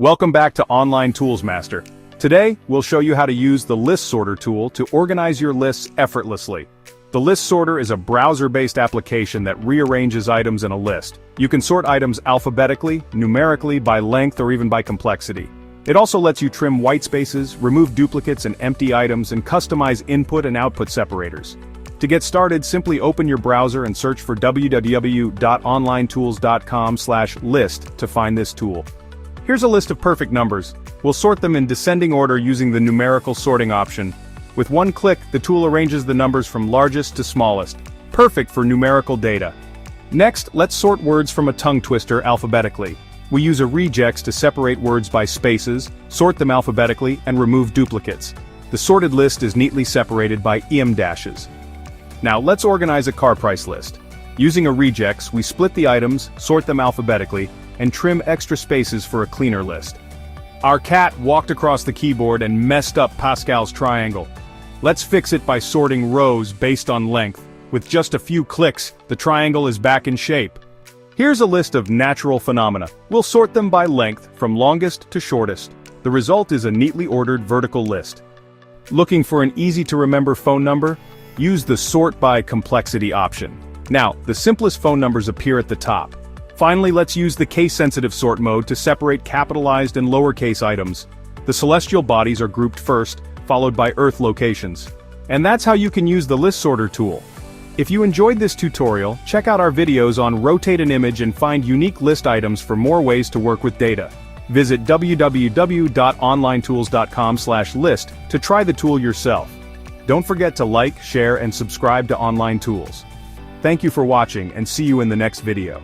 Welcome back to Online Tools Master. Today, we'll show you how to use the List Sorter tool to organize your lists effortlessly. The List Sorter is a browser-based application that rearranges items in a list. You can sort items alphabetically, numerically, by length, or even by complexity. It also lets you trim white spaces, remove duplicates and empty items, and customize input and output separators. To get started, simply open your browser and search for www.onlinetools.com/list to find this tool. Here's a list of perfect numbers. We'll sort them in descending order using the numerical sorting option. With one click, the tool arranges the numbers from largest to smallest, perfect for numerical data. Next, let's sort words from a tongue twister alphabetically. We use a regex to separate words by spaces, sort them alphabetically, and remove duplicates. The sorted list is neatly separated by em dashes. Now let's organize a car price list. Using a regex, we split the items, sort them alphabetically, and trim extra spaces for a cleaner list. Our cat walked across the keyboard and messed up Pascal's triangle. Let's fix it by sorting rows based on length. With just a few clicks, the triangle is back in shape. Here's a list of natural phenomena. We'll sort them by length, from longest to shortest. The result is a neatly ordered vertical list. Looking for an easy-to-remember phone number? Use the Sort by Complexity option. Now, the simplest phone numbers appear at the top. Finally, let's use the case-sensitive sort mode to separate capitalized and lowercase items. The celestial bodies are grouped first, followed by Earth locations. And that's how you can use the List Sorter tool. If you enjoyed this tutorial, check out our videos on Rotate an Image and find unique list items for more ways to work with data. Visit www.onlinetools.com/list to try the tool yourself. Don't forget to like, share, and subscribe to Online Tools. Thank you for watching, and see you in the next video.